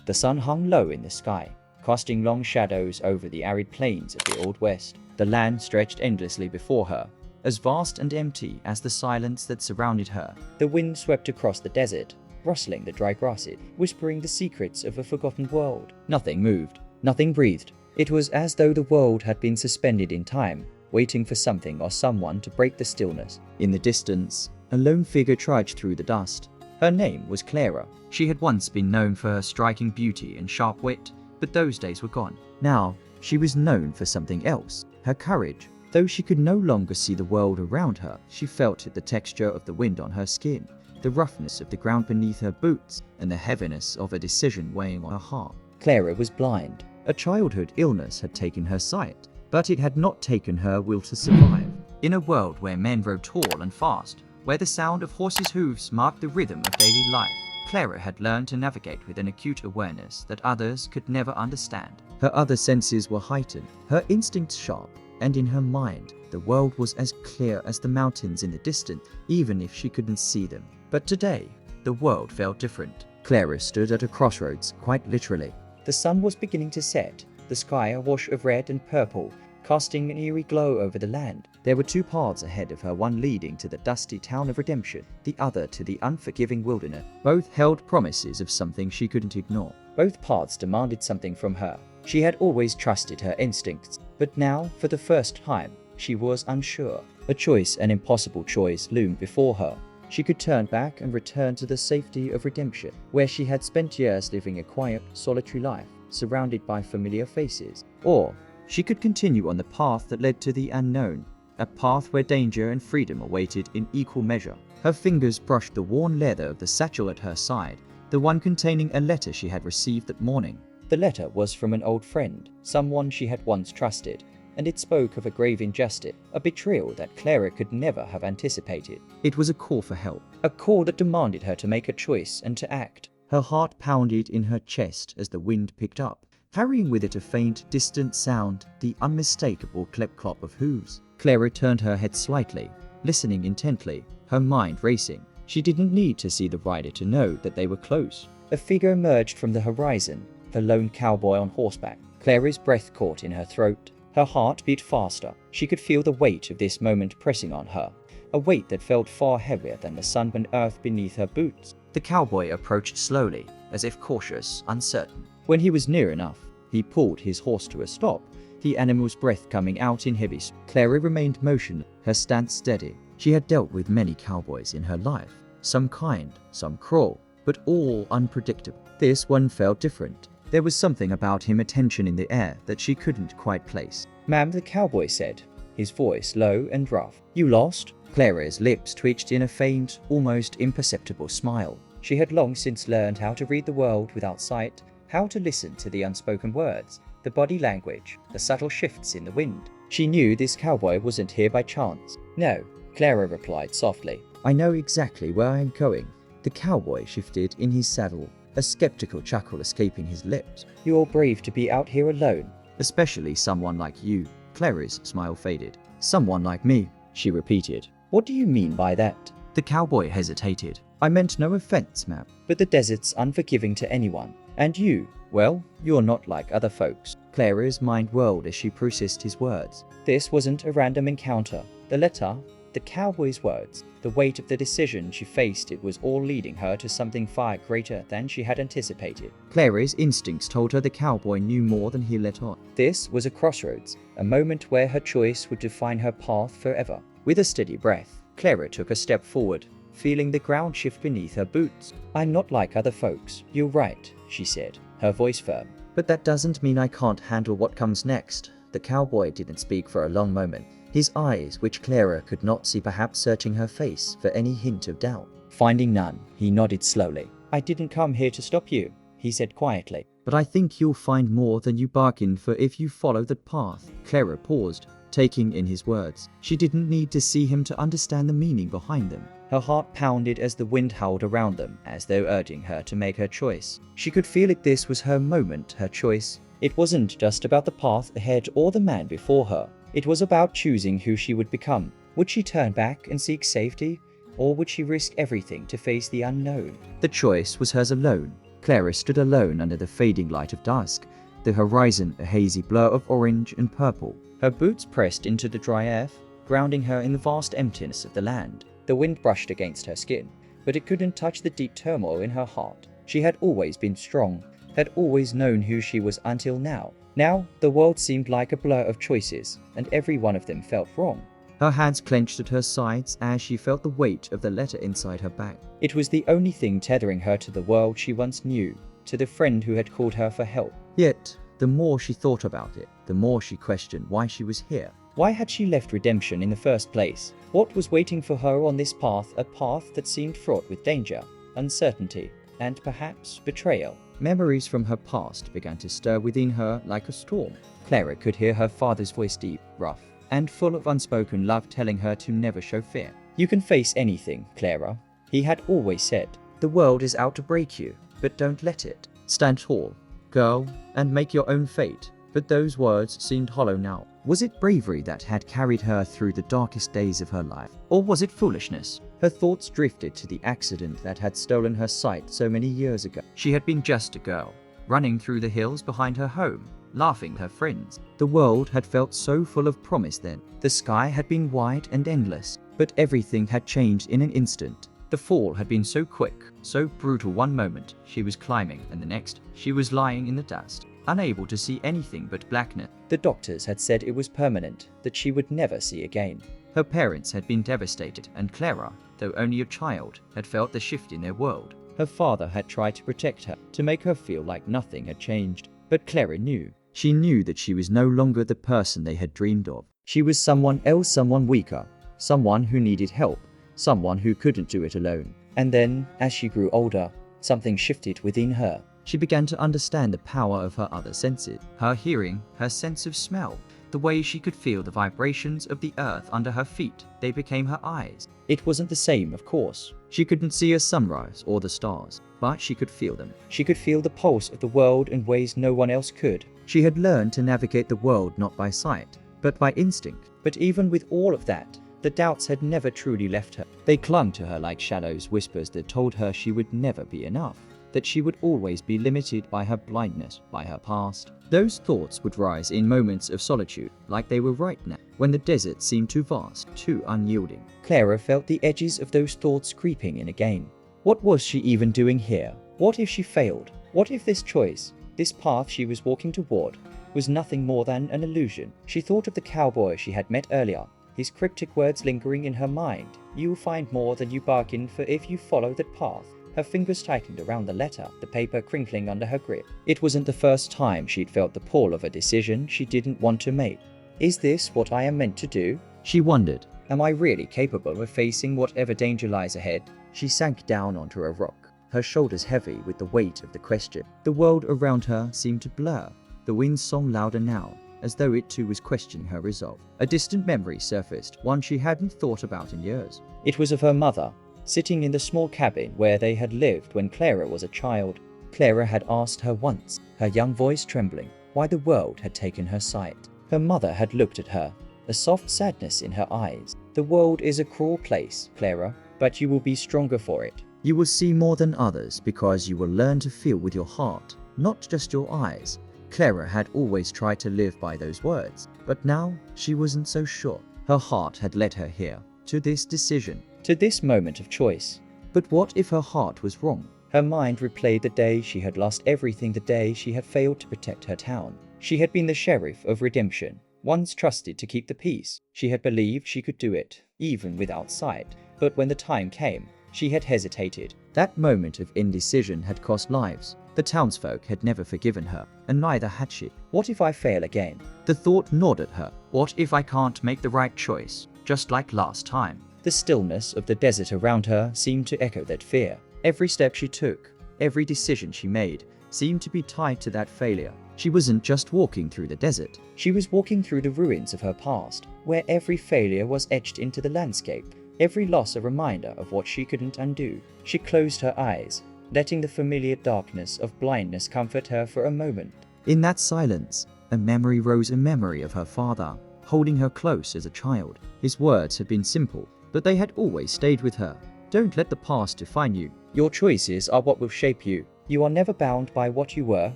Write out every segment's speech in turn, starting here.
The sun hung low in the sky, casting long shadows over the arid plains of the Old West. The land stretched endlessly before her, as vast and empty as the silence that surrounded her. The wind swept across the desert, rustling the dry grasses, whispering the secrets of a forgotten world. Nothing moved, nothing breathed. It was as though the world had been suspended in time, waiting for something or someone to break the stillness. In the distance, a lone figure trudged through the dust. Her name was Clara. She had once been known for her striking beauty and sharp wit, but those days were gone. Now, she was known for something else, her courage. Though she could no longer see the world around her, she felt the texture of the wind on her skin, the roughness of the ground beneath her boots, and the heaviness of a decision weighing on her heart. Clara was blind. A childhood illness had taken her sight, but it had not taken her will to survive. In a world where men rode tall and fast, where the sound of horses' hooves marked the rhythm of daily life, Clara had learned to navigate with an acute awareness that others could never understand. Her other senses were heightened, her instincts sharp, and in her mind, the world was as clear as the mountains in the distance, even if she couldn't see them. But today, the world felt different. Clara stood at a crossroads, quite literally. The sun was beginning to set, the sky a wash of red and purple, casting an eerie glow over the land. There were two paths ahead of her, one leading to the dusty town of redemption, the other to the unforgiving wilderness. Both held promises of something she couldn't ignore. Both paths demanded something from her. She had always trusted her instincts, but now, for the first time, she was unsure. A choice, an impossible choice, loomed before her. She could turn back and return to the safety of redemption, where she had spent years living a quiet, solitary life, surrounded by familiar faces. Or she could continue on the path that led to the unknown, a path where danger and freedom awaited in equal measure. Her fingers brushed the worn leather of the satchel at her side, the one containing a letter she had received that morning. The letter was from an old friend, someone she had once trusted, and it spoke of a grave injustice, a betrayal that Clara could never have anticipated. It was a call for help, a call that demanded her to make a choice and to act. Her heart pounded in her chest as the wind picked up, carrying with it a faint, distant sound, the unmistakable clip-clop of hooves. Clara turned her head slightly, listening intently, her mind racing. She didn't need to see the rider to know that they were close. A figure emerged from the horizon, the lone cowboy on horseback. Clara's breath caught in her throat. Her heart beat faster. She could feel the weight of this moment pressing on her, a weight that felt far heavier than the sun and earth beneath her boots. The cowboy approached slowly, as if cautious, uncertain. When he was near enough, he pulled his horse to a stop, the animal's breath coming out in heavy. Clara remained motionless, her stance steady. She had dealt with many cowboys in her life, some kind, some cruel, but all unpredictable. This one felt different. There was something about him, a tension in the air that she couldn't quite place. "Ma'am," the cowboy said, his voice low and rough. "You lost?" Clara's lips twitched in a faint, almost imperceptible smile. She had long since learned how to read the world without sight, how to listen to the unspoken words, the body language, the subtle shifts in the wind. She knew this cowboy wasn't here by chance. "No," Clara replied softly. "I know exactly where I am going." The cowboy shifted in his saddle, a skeptical chuckle escaping his lips. "You're brave to be out here alone." "Especially someone like you." Clara's smile faded. "Someone like me," she repeated. "What do you mean by that?" The cowboy hesitated. "I meant no offense, ma'am, but the desert's unforgiving to anyone. And you, well, you're not like other folks." Clara's mind whirled as she processed his words. This wasn't a random encounter. The letter, the cowboy's words, the weight of the decision she faced, it was all leading her to something far greater than she had anticipated. Clara's instincts told her the cowboy knew more than he let on. This was a crossroads, a moment where her choice would define her path forever. With a steady breath, Clara took a step forward, feeling the ground shift beneath her boots. "I'm not like other folks. You're right," she said, her voice firm. "But that doesn't mean I can't handle what comes next." The cowboy didn't speak for a long moment, his eyes, which Clara could not see, perhaps searching her face for any hint of doubt. Finding none, he nodded slowly. "I didn't come here to stop you," he said quietly. "But I think you'll find more than you bargained for if you follow that path." Clara paused, taking in his words. She didn't need to see him to understand the meaning behind them. Her heart pounded as the wind howled around them, as though urging her to make her choice. She could feel it. This was her moment, her choice. It wasn't just about the path ahead or the man before her. It was about choosing who she would become. Would she turn back and seek safety, or would she risk everything to face the unknown? The choice was hers alone. Clara stood alone under the fading light of dusk, the horizon a hazy blur of orange and purple. Her boots pressed into the dry earth, grounding her in the vast emptiness of the land. The wind brushed against her skin, but it couldn't touch the deep turmoil in her heart. She had always been strong, had always known who she was until now. Now, the world seemed like a blur of choices, and every one of them felt wrong. Her hands clenched at her sides as she felt the weight of the letter inside her back. It was the only thing tethering her to the world she once knew, to the friend who had called her for help. Yet, the more she thought about it, the more she questioned why she was here. Why had she left redemption in the first place? What was waiting for her on this path, a path that seemed fraught with danger, uncertainty, and perhaps betrayal? Memories from her past began to stir within her like a storm. Clara could hear her father's voice, deep, rough, and full of unspoken love, telling her to never show fear. "You can face anything, Clara," he had always said. "The world is out to break you, but don't let it. Stand tall, girl, and make your own fate." But those words seemed hollow now. Was it bravery that had carried her through the darkest days of her life? Or was it foolishness? Her thoughts drifted to the accident that had stolen her sight so many years ago. She had been just a girl, running through the hills behind her home, laughing with her friends. The world had felt so full of promise then. The sky had been wide and endless, but everything had changed in an instant. The fall had been so quick, so brutal. One moment she was climbing, and the next she was lying in the dust, unable to see anything but blackness. The doctors had said it was permanent, that she would never see again. Her parents had been devastated, and Clara, though only a child, had felt the shift in their world. Her father had tried to protect her, to make her feel like nothing had changed. But Clara knew. She knew that she was no longer the person they had dreamed of. She was someone else, someone weaker, someone who needed help, someone who couldn't do it alone. And then, as she grew older, something shifted within her. She began to understand the power of her other senses. Her hearing, her sense of smell, the way she could feel the vibrations of the earth under her feet. They became her eyes. It wasn't the same, of course. She couldn't see a sunrise or the stars, but she could feel them. She could feel the pulse of the world in ways no one else could. She had learned to navigate the world not by sight, but by instinct. But even with all of that, the doubts had never truly left her. They clung to her like shadows, whispers that told her she would never be enough, that she would always be limited by her blindness, by her past. Those thoughts would rise in moments of solitude, like they were right now, when the desert seemed too vast, too unyielding. Clara felt the edges of those thoughts creeping in again. What was she even doing here? What if she failed? What if this choice, this path she was walking toward, was nothing more than an illusion? She thought of the cowboy she had met earlier, his cryptic words lingering in her mind. "You will find more than you bargained for if you follow that path." Her fingers tightened around the letter, the paper crinkling under her grip. It wasn't the first time she'd felt the pull of a decision she didn't want to make. Is this what I am meant to do? She wondered. Am I really capable of facing whatever danger lies ahead? She sank down onto a rock, her shoulders heavy with the weight of the question. The world around her seemed to blur. The wind song louder now, as though it too was questioning her resolve. A distant memory surfaced, one she hadn't thought about in years. It was of her mother, sitting in the small cabin where they had lived when Clara was a child. Clara had asked her once, her young voice trembling, why the world had taken her sight. Her mother had looked at her, a soft sadness in her eyes. "The world is a cruel place, Clara, but you will be stronger for it. You will see more than others because you will learn to feel with your heart, not just your eyes." Clara had always tried to live by those words, but now she wasn't so sure. Her heart had led her here, to this decision, to this moment of choice. But what if her heart was wrong? Her mind replayed the day she had lost everything, the day she had failed to protect her town. She had been the sheriff of redemption, once trusted to keep the peace. She had believed she could do it, even without sight. But when the time came, she had hesitated. That moment of indecision had cost lives. The townsfolk had never forgiven her, and neither had she. What if I fail again? The thought gnawed at her. What if I can't make the right choice, just like last time? The stillness of the desert around her seemed to echo that fear. Every step she took, every decision she made, seemed to be tied to that failure. She wasn't just walking through the desert. She was walking through the ruins of her past, where every failure was etched into the landscape, every loss a reminder of what she couldn't undo. She closed her eyes, letting the familiar darkness of blindness comfort her for a moment. In that silence, a memory rose, a memory of her father, holding her close as a child. His words had been simple, but they had always stayed with her. "Don't let the past define you. Your choices are what will shape you." You are never bound by what you were,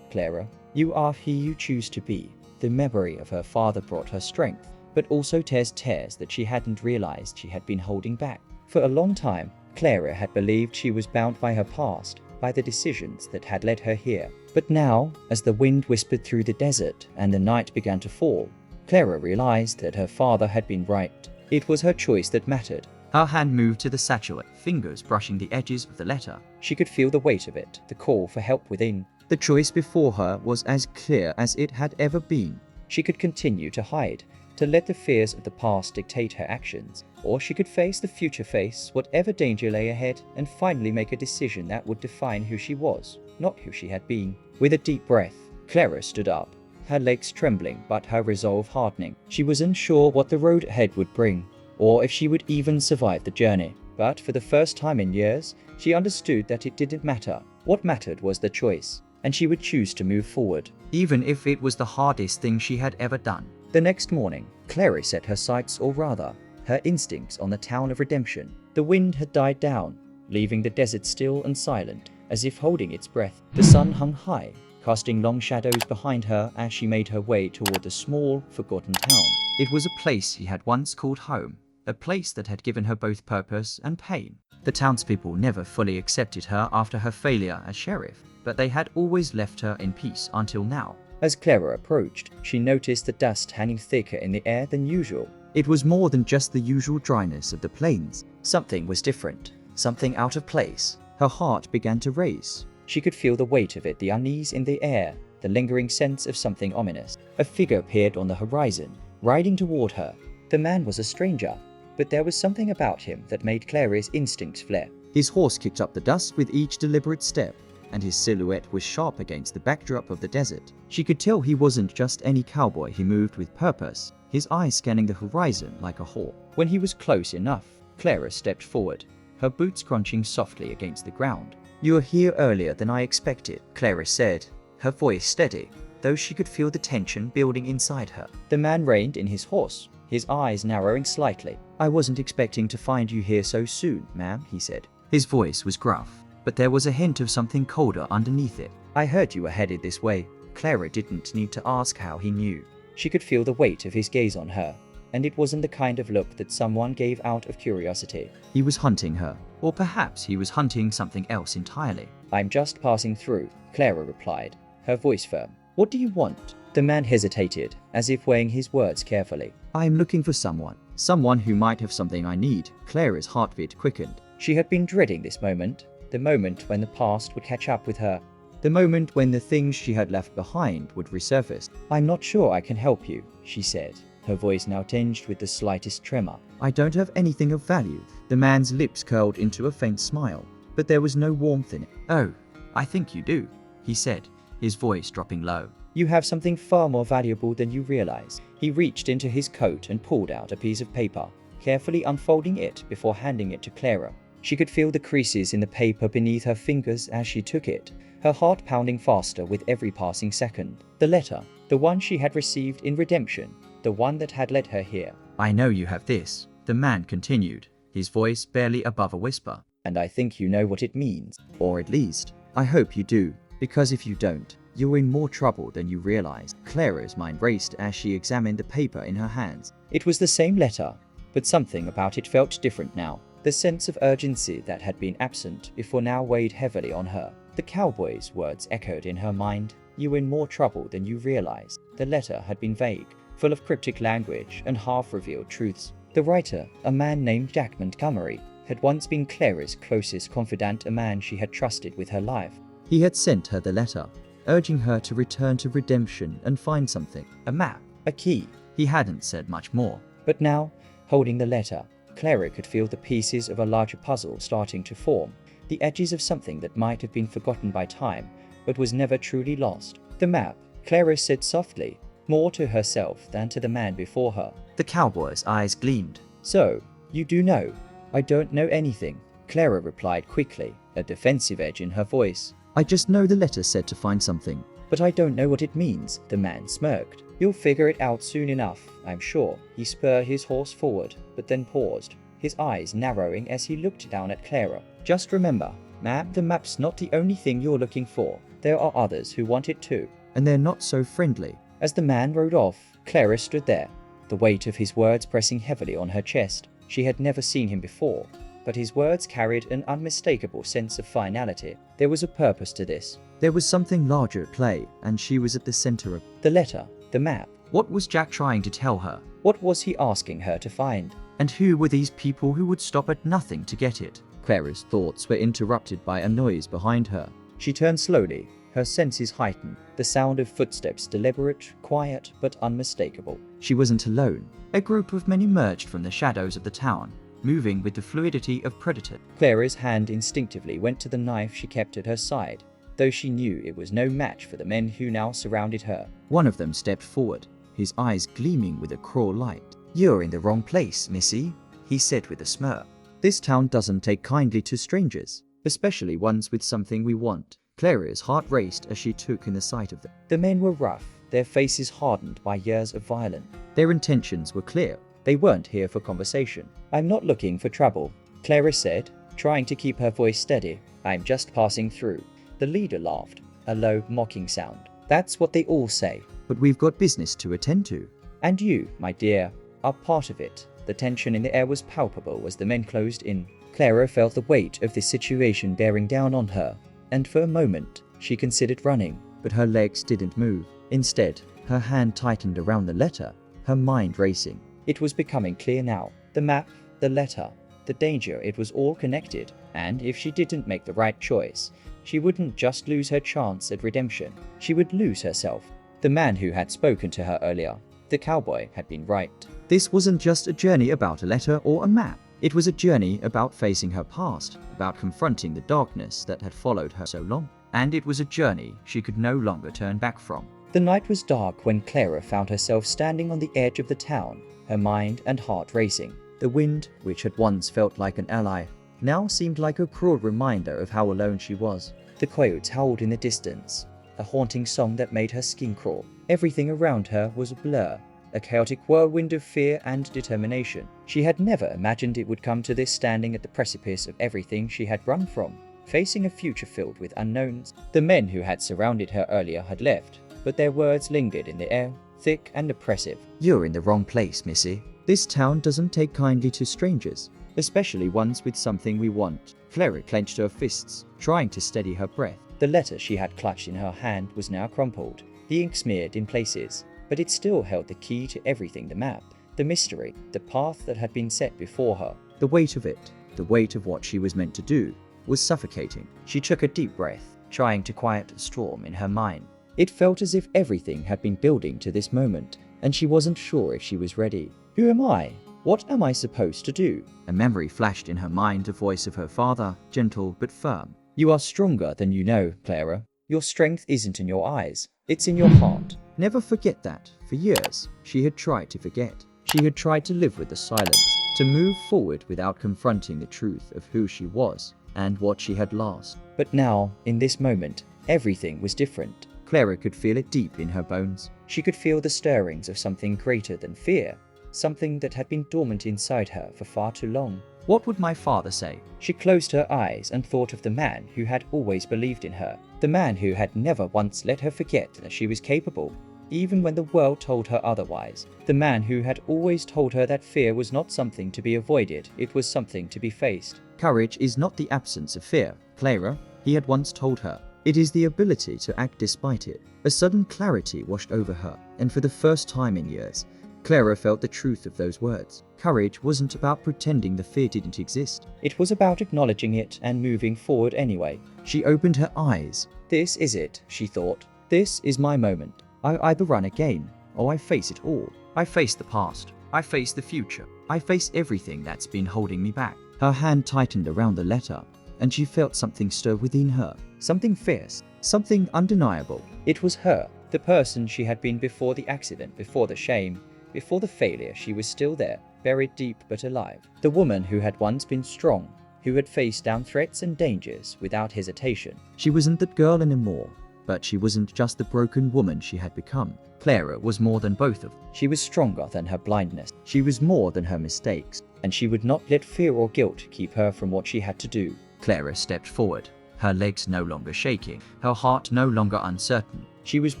Clara. You are who you choose to be. The memory of her father brought her strength, but also tears that she hadn't realized she had been holding back. For a long time, Clara had believed she was bound by her past, by the decisions that had led her here. But now, as the wind whispered through the desert and the night began to fall, Clara realized that her father had been right. It was her choice that mattered. Her hand moved to the satchel, fingers brushing the edges of the letter. She could feel the weight of it, the call for help within. The choice before her was as clear as it had ever been. She could continue to hide, to let the fears of the past dictate her actions, or she could face the future, face whatever danger lay ahead, and finally make a decision that would define who she was, not who she had been. With a deep breath, Clara stood up, her legs trembling but her resolve hardening. She was unsure what the road ahead would bring, or if she would even survive the journey. But for the first time in years, she understood that it didn't matter. What mattered was the choice, and she would choose to move forward, even if it was the hardest thing she had ever done. The next morning, Clara set her sights, or rather, her instincts, on the town of Redemption. The wind had died down, leaving the desert still and silent, as if holding its breath. The sun hung high, casting long shadows behind her as she made her way toward the small, forgotten town. It was a place she had once called home, a place that had given her both purpose and pain. The townspeople never fully accepted her after her failure as sheriff, but they had always left her in peace until now. As Clara approached, she noticed the dust hanging thicker in the air than usual. It was more than just the usual dryness of the plains. Something was different, something out of place. Her heart began to race. She could feel the weight of it, the unease in the air, the lingering sense of something ominous. A figure appeared on the horizon, riding toward her. The man was a stranger, but there was something about him that made Clara's instincts flare. His horse kicked up the dust with each deliberate step, and his silhouette was sharp against the backdrop of the desert. She could tell he wasn't just any cowboy. He moved with purpose, his eyes scanning the horizon like a hawk. When he was close enough, Clara stepped forward, her boots crunching softly against the ground. "You were here earlier than I expected," Clara said, her voice steady, though she could feel the tension building inside her. The man reined in his horse, his eyes narrowing slightly. "I wasn't expecting to find you here so soon, ma'am," he said. His voice was gruff, but there was a hint of something colder underneath it. "I heard you were headed this way." Clara didn't need to ask how he knew. She could feel the weight of his gaze on her, and it wasn't the kind of look that someone gave out of curiosity. He was hunting her, or perhaps he was hunting something else entirely. "I'm just passing through," Clara replied, her voice firm. "What do you want?" The man hesitated, as if weighing his words carefully. "I'm looking for someone who might have something I need." Clara's heartbeat quickened. She had been dreading this moment, the moment when the past would catch up with her, the moment when the things she had left behind would resurface. "I'm not sure I can help you," she said, her voice now tinged with the slightest tremor. "I don't have anything of value." The man's lips curled into a faint smile, but there was no warmth in it. "Oh, I think you do," he said, his voice dropping low. "You have something far more valuable than you realize." He reached into his coat and pulled out a piece of paper, carefully unfolding it before handing it to Clara. She could feel the creases in the paper beneath her fingers as she took it, her heart pounding faster with every passing second. The letter, the one she had received in Redemption, the one that had led her here. "I know you have this," the man continued, his voice barely above a whisper. "And I think you know what it means. Or at least, I hope you do. Because if you don't, you're in more trouble than you realize." Clara's mind raced as she examined the paper in her hands. It was the same letter, but something about it felt different now. The sense of urgency that had been absent before now weighed heavily on her. The cowboy's words echoed in her mind. "You're in more trouble than you realize." The letter had been vague, full of cryptic language and half-revealed truths. The writer, a man named Jack Montgomery, had once been Clara's closest confidant, a man she had trusted with her life. He had sent her the letter, urging her to return to Redemption and find something. A map, a key. He hadn't said much more. But now, holding the letter, Clara could feel the pieces of a larger puzzle starting to form, the edges of something that might have been forgotten by time, but was never truly lost. "The map," Clara said softly, more to herself than to the man before her. The cowboy's eyes gleamed. "So, you do know?" "I don't know anything," Clara replied quickly, a defensive edge in her voice. "I just know the letter said to find something." "But I don't know what it means," the man smirked. "You'll figure it out soon enough, I'm sure." He spurred his horse forward, but then paused, his eyes narrowing as he looked down at Clara. "Just remember, Ma'am, the map's not the only thing you're looking for. There are others who want it too. And they're not so friendly. As the man rode off, Clara stood there, the weight of his words pressing heavily on her chest. She had never seen him before, but his words carried an unmistakable sense of finality. There was a purpose to this. There was something larger at play, and she was at the center of the letter, the map. What was Jack trying to tell her? What was he asking her to find? And who were these people who would stop at nothing to get it? Clara's thoughts were interrupted by a noise behind her. She turned slowly, her senses heightened, the sound of footsteps deliberate, quiet, but unmistakable. She wasn't alone. A group of men emerged from the shadows of the town, moving with the fluidity of predator. Clara's hand instinctively went to the knife she kept at her side, though she knew it was no match for the men who now surrounded her. One of them stepped forward, his eyes gleaming with a cruel light. "You're in the wrong place, missy," he said with a smirk. "This town doesn't take kindly to strangers, especially ones with something we want." Clara's heart raced as she took in the sight of them. The men were rough, their faces hardened by years of violence. Their intentions were clear. They weren't here for conversation. "I'm not looking for trouble," Clara said, trying to keep her voice steady. "I'm just passing through." The leader laughed, a low, mocking sound. "That's what they all say. But we've got business to attend to. And you, my dear, are part of it." The tension in the air was palpable as the men closed in. Clara felt the weight of this situation bearing down on her, and for a moment, she considered running, but her legs didn't move. Instead, her hand tightened around the letter, her mind racing. It was becoming clear now. The map, the letter, the danger, it was all connected, and if she didn't make the right choice, she wouldn't just lose her chance at redemption, she would lose herself. The man who had spoken to her earlier, the cowboy, had been right. This wasn't just a journey about a letter or a map. It was a journey about facing her past, about confronting the darkness that had followed her so long. And it was a journey she could no longer turn back from. The night was dark when Clara found herself standing on the edge of the town, her mind and heart racing. The wind, which had once felt like an ally, now seemed like a cruel reminder of how alone she was. The coyotes howled in the distance, a haunting song that made her skin crawl. Everything around her was a blur, a chaotic whirlwind of fear and determination. She had never imagined it would come to this, standing at the precipice of everything she had run from, facing a future filled with unknowns. The men who had surrounded her earlier had left, but their words lingered in the air, thick and oppressive. "You're in the wrong place, missy. This town doesn't take kindly to strangers, especially ones with something we want." Clara clenched her fists, trying to steady her breath. The letter she had clutched in her hand was now crumpled, the ink smeared in places, but it still held the key to everything: the map, the mystery, the path that had been set before her. The weight of it, the weight of what she was meant to do, was suffocating. She took a deep breath, trying to quiet the storm in her mind. It felt as if everything had been building to this moment, and she wasn't sure if she was ready. "Who am I? What am I supposed to do?" A memory flashed in her mind, the voice of her father, gentle but firm. "You are stronger than you know, Clara. Your strength isn't in your eyes, it's in your heart. Never forget that." For years, she had tried to forget. She had tried to live with the silence, to move forward without confronting the truth of who she was and what she had lost. But now, in this moment, everything was different. Clara could feel it deep in her bones. She could feel the stirrings of something greater than fear, something that had been dormant inside her for far too long. What would my father say? She closed her eyes and thought of the man who had always believed in her, the man who had never once let her forget that she was capable, even when the world told her otherwise. The man who had always told her that fear was not something to be avoided, it was something to be faced. "Courage is not the absence of fear, Clara," he had once told her. "It is the ability to act despite it." A sudden clarity washed over her, and for the first time in years, Clara felt the truth of those words. Courage wasn't about pretending the fear didn't exist. It was about acknowledging it and moving forward anyway. She opened her eyes. "This is it," she thought. "This is my moment. I either run again, or I face it all. I face the past. I face the future. I face everything that's been holding me back." Her hand tightened around the letter, and she felt something stir within her. Something fierce, something undeniable. It was her, the person she had been before the accident, before the shame, before the failure. She was still there, buried deep but alive. The woman who had once been strong, who had faced down threats and dangers without hesitation. She wasn't that girl anymore, but she wasn't just the broken woman she had become. Clara was more than both of them. She was stronger than her blindness. She was more than her mistakes, and she would not let fear or guilt keep her from what she had to do. Clara stepped forward, her legs no longer shaking, her heart no longer uncertain. She was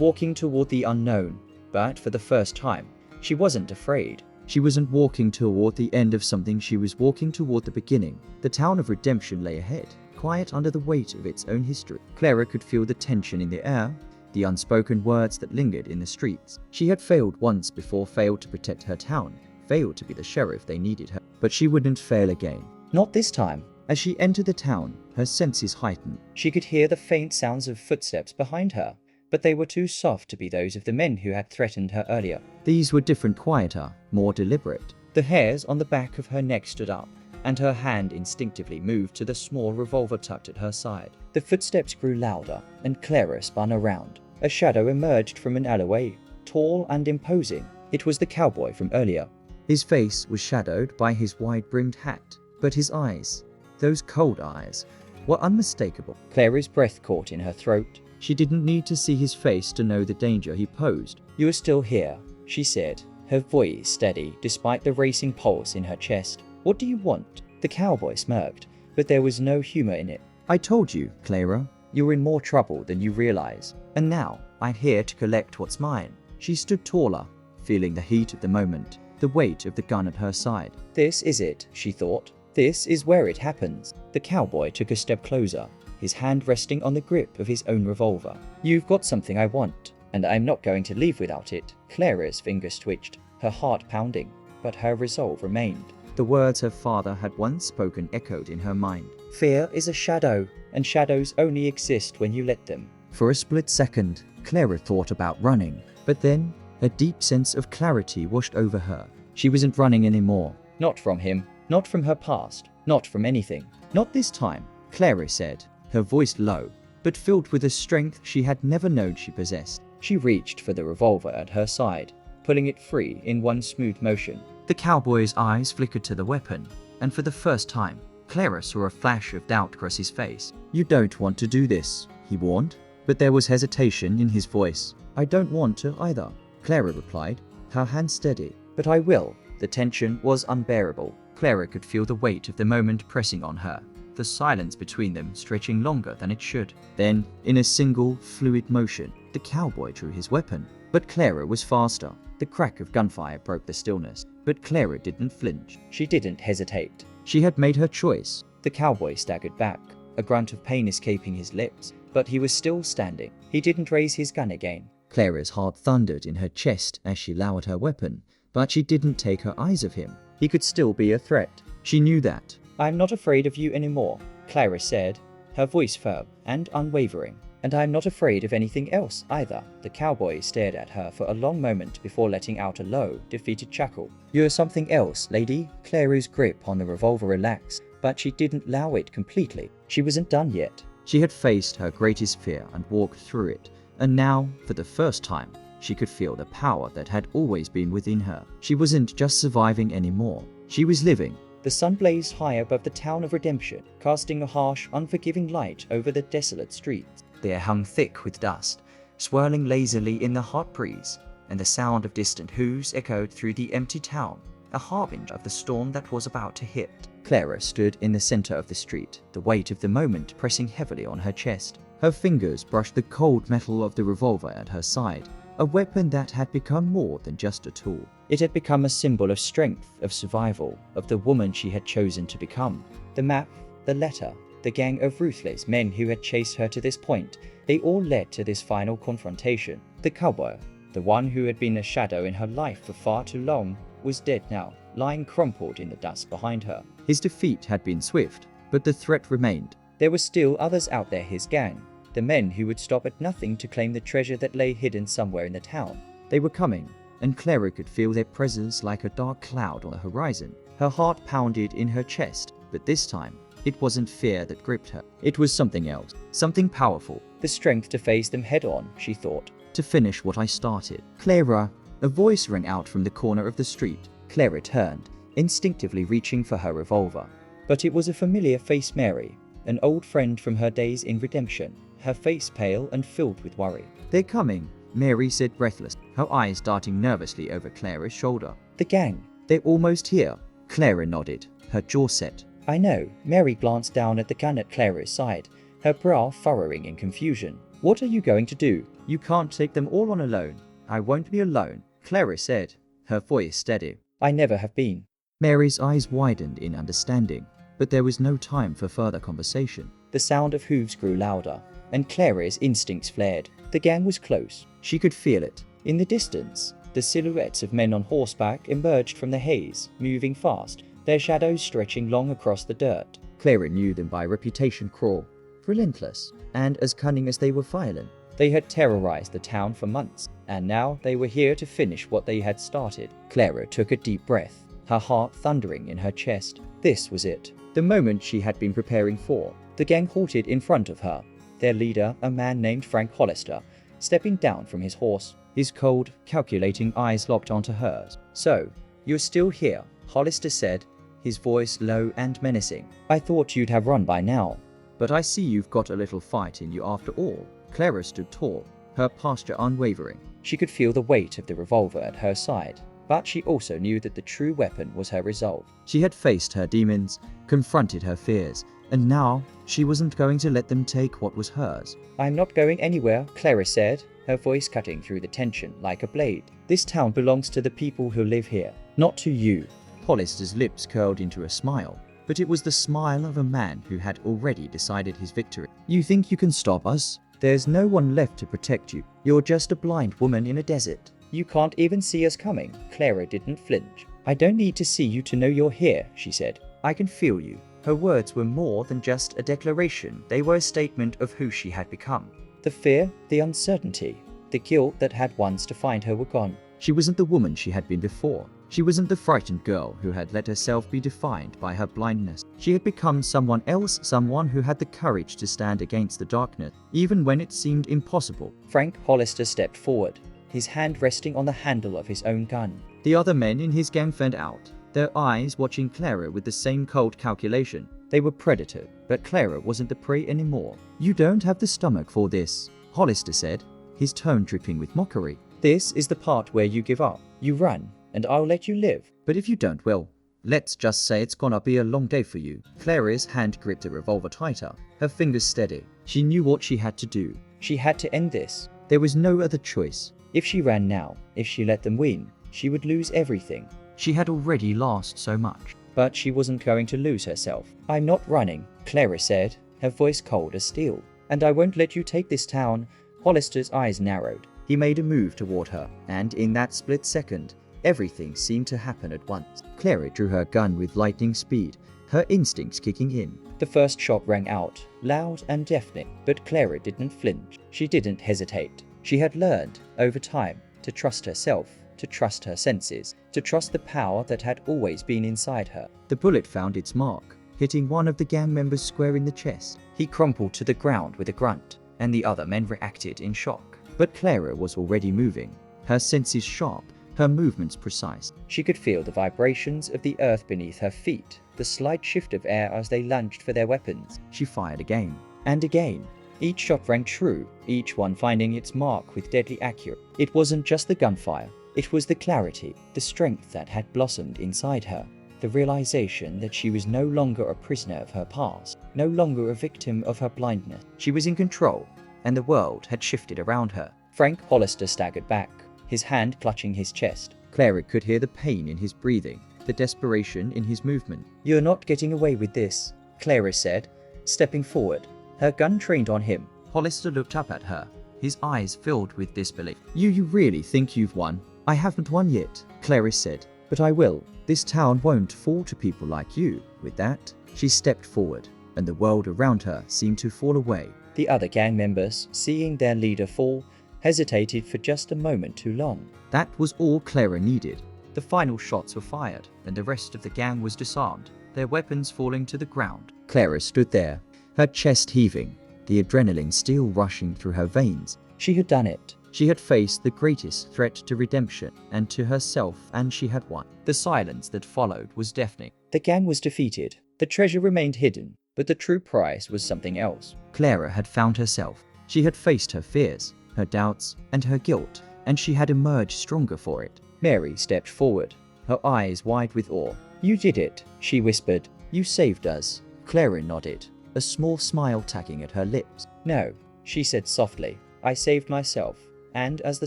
walking toward the unknown, but for the first time, she wasn't afraid. She wasn't walking toward the end of something, she was walking toward the beginning. The town of redemption lay ahead, quiet under the weight of its own history. Clara could feel the tension in the air, the unspoken words that lingered in the streets. She had failed once before, failed to protect her town, failed to be the sheriff they needed her. But she wouldn't fail again. Not this time. As she entered the town, her senses heightened. She could hear the faint sounds of footsteps behind her, but they were too soft to be those of the men who had threatened her earlier. These were different, quieter, more deliberate. The hairs on the back of her neck stood up, and her hand instinctively moved to the small revolver tucked at her side. The footsteps grew louder, and Clara spun around. A shadow emerged from an alleyway, tall and imposing. It was the cowboy from earlier. His face was shadowed by his wide-brimmed hat, but his eyes, those cold eyes, were unmistakable. Clara's breath caught in her throat. She didn't need to see his face to know the danger he posed. "You are still here," she said, her voice steady despite the racing pulse in her chest. "What do you want?" The cowboy smirked, but there was no humor in it. "I told you, Clara, you're in more trouble than you realize. And now, I'm here to collect what's mine." She stood taller, feeling the heat of the moment, the weight of the gun at her side. "This is it," she thought. "This is where it happens." The cowboy took a step closer, his hand resting on the grip of his own revolver. "You've got something I want, and I'm not going to leave without it." Clara's fingers twitched, her heart pounding, but her resolve remained. The words her father had once spoken echoed in her mind. "Fear is a shadow, and shadows only exist when you let them." For a split second, Clara thought about running, but then a deep sense of clarity washed over her. She wasn't running anymore. Not from him, not from her past, not from anything. "Not this time," Clara said, her voice low, but filled with a strength she had never known she possessed. She reached for the revolver at her side, pulling it free in one smooth motion. The cowboy's eyes flickered to the weapon, and for the first time, Clara saw a flash of doubt cross his face. "You don't want to do this," he warned, but there was hesitation in his voice. "I don't want to either," Clara replied, her hand steady. "But I will." The tension was unbearable. Clara could feel the weight of the moment pressing on her, the silence between them stretching longer than it should. Then, in a single, fluid motion, the cowboy drew his weapon. But Clara was faster. The crack of gunfire broke the stillness, but Clara didn't flinch. She didn't hesitate. She had made her choice. The cowboy staggered back, a grunt of pain escaping his lips, but he was still standing. He didn't raise his gun again. Clara's heart thundered in her chest as she lowered her weapon, but she didn't take her eyes off him. He could still be a threat. She knew that. "I'm not afraid of you anymore," Clara said, her voice firm and unwavering. "And I'm not afraid of anything else either." The cowboy stared at her for a long moment before letting out a low, defeated chuckle. "You're something else, lady." Clara's grip on the revolver relaxed, but she didn't allow it completely. She wasn't done yet. She had faced her greatest fear and walked through it, and now, for the first time, she could feel the power that had always been within her. She wasn't just surviving anymore. She was living. The sun blazed high above the town of redemption, casting a harsh, unforgiving light over the desolate streets. The air hung thick with dust, swirling lazily in the hot breeze, and the sound of distant hoofs echoed through the empty town, a harbinger of the storm that was about to hit. Clara stood in the center of the street, the weight of the moment pressing heavily on her chest. Her fingers brushed the cold metal of the revolver at her side, a weapon that had become more than just a tool. It had become a symbol of strength, of survival, of the woman she had chosen to become. The map, the letter, the gang of ruthless men who had chased her to this point, they all led to this final confrontation. The cowboy, the one who had been a shadow in her life for far too long, was dead now, lying crumpled in the dust behind her. His defeat had been swift, but the threat remained. There were still others out there, his gang, the men who would stop at nothing to claim the treasure that lay hidden somewhere in the town. They were coming, and Clara could feel their presence like a dark cloud on the horizon. Her heart pounded in her chest, but this time, it wasn't fear that gripped her. It was something else, something powerful. The strength to face them head on, she thought. To finish what I started. "Clara!" A voice rang out from the corner of the street. Clara turned, instinctively reaching for her revolver. But it was a familiar face, Mary, an old friend from her days in redemption, her face pale and filled with worry. "They're coming," Mary said breathless, her eyes darting nervously over Clara's shoulder. "The gang, they're almost here." Clara nodded, her jaw set, I know. Mary glanced down at the gun at Clara's side, her brow furrowing in confusion. What are you going to do? You can't take them all on alone. I won't be alone, Clara said, her voice steady. I never have been. Mary's eyes widened in understanding, but there was no time for further conversation. The sound of hooves grew louder, and Clara's instincts flared. The gang was close. She could feel it. In the distance, the silhouettes of men on horseback emerged from the haze, moving fast, their shadows stretching long across the dirt. Clara knew them by reputation crawl, relentless, and as cunning as they were violent. They had terrorized the town for months, and now they were here to finish what they had started. Clara took a deep breath, her heart thundering in her chest. This was it, the moment she had been preparing for. The gang halted in front of her, their leader, a man named Frank Hollister, stepping down from his horse, his cold, calculating eyes locked onto hers. So, you're still here, Hollister said, his voice low and menacing. I thought you'd have run by now, but I see you've got a little fight in you after all. Clara stood tall, her posture unwavering. She could feel the weight of the revolver at her side, but she also knew that the true weapon was her resolve. She had faced her demons, confronted her fears, and now she wasn't going to let them take what was hers. I'm not going anywhere, Clara said, her voice cutting through the tension like a blade. This town belongs to the people who live here, not to you. Hollister's lips curled into a smile, but it was the smile of a man who had already decided his victory. You think you can stop us? There's no one left to protect you. You're just a blind woman in a desert. You can't even see us coming. Clara didn't flinch. I don't need to see you to know you're here, she said. I can feel you. Her words were more than just a declaration. They were a statement of who she had become. The fear, the uncertainty, the guilt that had once defined her were gone. She wasn't the woman she had been before. She wasn't the frightened girl who had let herself be defined by her blindness. She had become someone else, someone who had the courage to stand against the darkness, even when it seemed impossible. Frank Hollister stepped forward, his hand resting on the handle of his own gun. The other men in his gang fanned out, their eyes watching Clara with the same cold calculation. They were predators, but Clara wasn't the prey anymore. You don't have the stomach for this, Hollister said, his tone dripping with mockery. This is the part where you give up. You run, and I'll let you live. But if you don't, well, let's just say it's gonna be a long day for you. Clara's hand gripped the revolver tighter, her fingers steady. She knew what she had to do. She had to end this. There was no other choice. If she ran now, if she let them win, she would lose everything. She had already lost so much. But she wasn't going to lose herself. I'm not running, Clara said, her voice cold as steel. And I won't let you take this town. Hollister's eyes narrowed. He made a move toward her, and in that split second, everything seemed to happen at once. Clara drew her gun with lightning speed, her instincts kicking in. The first shot rang out, loud and deafening, but Clara didn't flinch. She didn't hesitate. She had learned, over time, to trust herself, to trust her senses, to trust the power that had always been inside her. The bullet found its mark, hitting one of the gang members square in the chest. He crumpled to the ground with a grunt, and the other men reacted in shock. But Clara was already moving, her senses sharp, her movements precise. She could feel the vibrations of the earth beneath her feet, the slight shift of air as they lunged for their weapons. She fired again, and again. Each shot rang true, each one finding its mark with deadly accuracy. It wasn't just the gunfire, it was the clarity, the strength that had blossomed inside her, the realization that she was no longer a prisoner of her past, no longer a victim of her blindness. She was in control, and the world had shifted around her. Frank Hollister staggered back, his hand clutching his chest. Clara could hear the pain in his breathing, the desperation in his movement. You're not getting away with this, Clara said, stepping forward, her gun trained on him. Hollister looked up at her, his eyes filled with disbelief. You really think you've won? I haven't won yet, Clara said, but I will. This town won't fall to people like you. With that, she stepped forward, and the world around her seemed to fall away. The other gang members, seeing their leader fall, hesitated for just a moment too long. That was all Clara needed. The final shots were fired, and the rest of the gang was disarmed, their weapons falling to the ground. Clara stood there, her chest heaving, the adrenaline still rushing through her veins. She had done it. She had faced the greatest threat to redemption and to herself, and she had won. The silence that followed was deafening. The gang was defeated. The treasure remained hidden, but the true prize was something else. Clara had found herself. She had faced her fears, her doubts, and her guilt, and she had emerged stronger for it. Mary stepped forward, her eyes wide with awe. You did it, she whispered, You saved us. Clara nodded, a small smile tugging at her lips. No, she said softly. I saved myself. And as the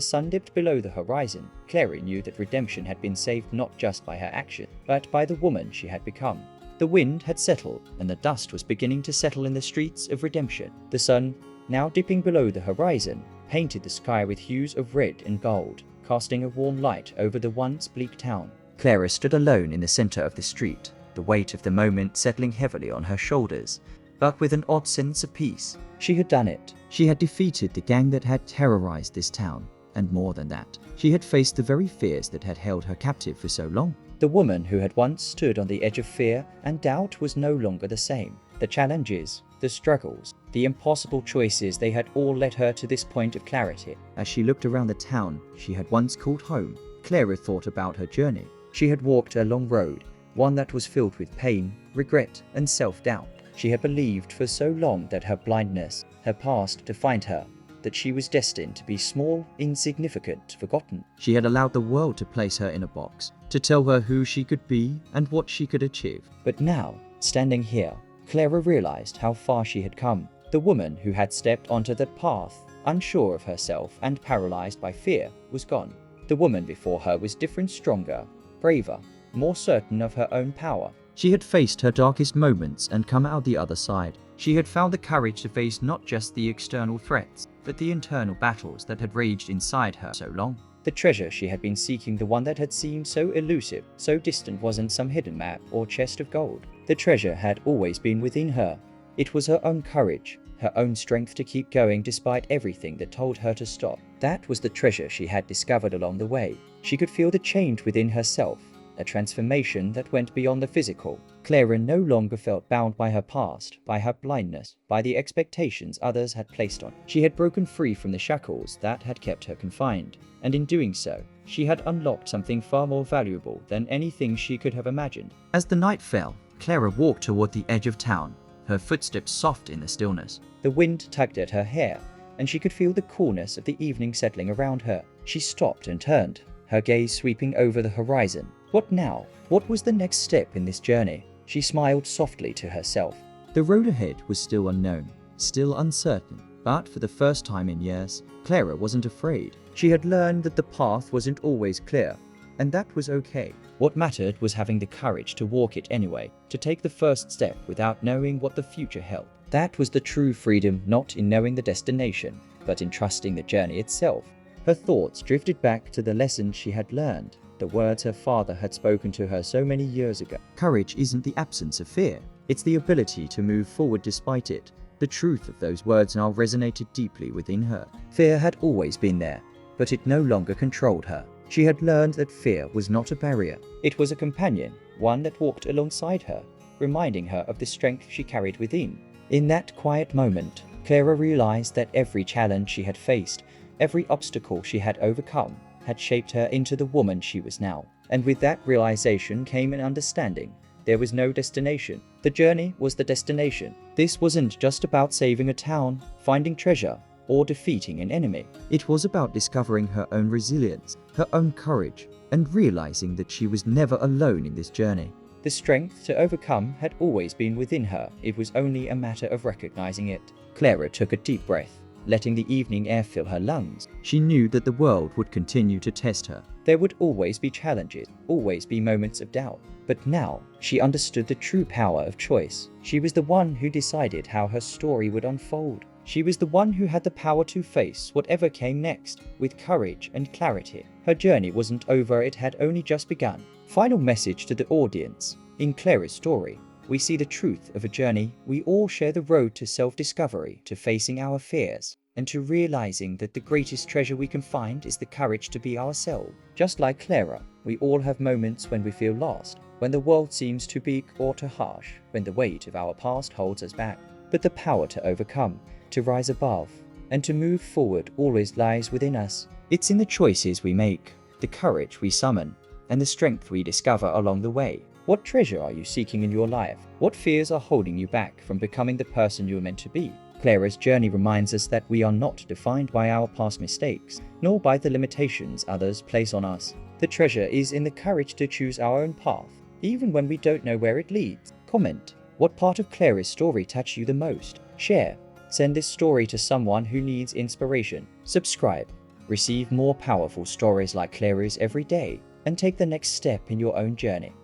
sun dipped below the horizon, Clara knew that redemption had been saved not just by her action, but by the woman she had become. The wind had settled, and the dust was beginning to settle in the streets of redemption. The sun, now dipping below the horizon, painted the sky with hues of red and gold, casting a warm light over the once bleak town. Clara stood alone in the center of the street, the weight of the moment settling heavily on her shoulders, but with an odd sense of peace. She had done it. She had defeated the gang that had terrorized this town, and more than that, she had faced the very fears that had held her captive for so long. The woman who had once stood on the edge of fear and doubt was no longer the same. The challenges, the struggles, the impossible choices, they had all led her to this point of clarity. As she looked around the town she had once called home, Clara thought about her journey. She had walked a long road, one that was filled with pain, regret, and self-doubt. She had believed for so long that her blindness, her past defined her, that she was destined to be small, insignificant, forgotten. She had allowed the world to place her in a box, to tell her who she could be and what she could achieve. But now, standing here, Clara realized how far she had come. The woman who had stepped onto that path, unsure of herself and paralyzed by fear, was gone. The woman before her was different, stronger, braver, more certain of her own power. She had faced her darkest moments and come out the other side. She had found the courage to face not just the external threats, but the internal battles that had raged inside her so long. The treasure she had been seeking, the one that had seemed so elusive, so distant, wasn't some hidden map or chest of gold. The treasure had always been within her. It was her own courage, her own strength to keep going despite everything that told her to stop. That was the treasure she had discovered along the way. She could feel the change within herself, a transformation that went beyond the physical. Clara no longer felt bound by her past, by her blindness, by the expectations others had placed on her. She had broken free from the shackles that had kept her confined, and in doing so, she had unlocked something far more valuable than anything she could have imagined. As the night fell, Clara walked toward the edge of town, her footsteps soft in the stillness. The wind tugged at her hair, and she could feel the coolness of the evening settling around her. She stopped and turned, her gaze sweeping over the horizon. What now? What was the next step in this journey? She smiled softly to herself. The road ahead was still unknown, still uncertain, but for the first time in years, Clara wasn't afraid. She had learned that the path wasn't always clear, and that was okay. What mattered was having the courage to walk it anyway, to take the first step without knowing what the future held. That was the true freedom, not in knowing the destination, but in trusting the journey itself. Her thoughts drifted back to the lessons she had learned, the words her father had spoken to her so many years ago. Courage isn't the absence of fear, it's the ability to move forward despite it. The truth of those words now resonated deeply within her. Fear had always been there, but it no longer controlled her. She had learned that fear was not a barrier. It was a companion, one that walked alongside her, reminding her of the strength she carried within. In that quiet moment, Clara realized that every challenge she had faced, every obstacle she had overcome, had shaped her into the woman she was now. And with that realization came an understanding. There was no destination. The journey was the destination. This wasn't just about saving a town, finding treasure, or defeating an enemy. It was about discovering her own resilience, her own courage, and realizing that she was never alone in this journey. The strength to overcome had always been within her. It was only a matter of recognizing it. Clara took a deep breath, letting the evening air fill her lungs. She knew that the world would continue to test her. There would always be challenges, always be moments of doubt. But now, she understood the true power of choice. She was the one who decided how her story would unfold. She was the one who had the power to face whatever came next, with courage and clarity. Her journey wasn't over, it had only just begun. Final message to the audience. In Clara's story, we see the truth of a journey. We all share the road to self-discovery, to facing our fears, and to realizing that the greatest treasure we can find is the courage to be ourselves. Just like Clara, we all have moments when we feel lost, when the world seems too big or too harsh, when the weight of our past holds us back. But the power to overcome, to rise above, and to move forward always lies within us. It's in the choices we make, the courage we summon, and the strength we discover along the way. What treasure are you seeking in your life? What fears are holding you back from becoming the person you are meant to be? Clara's journey reminds us that we are not defined by our past mistakes, nor by the limitations others place on us. The treasure is in the courage to choose our own path, even when we don't know where it leads. Comment. What part of Clara's story touched you the most? Share. Send this story to someone who needs inspiration. Subscribe. Receive more powerful stories like Clara's every day and take the next step in your own journey.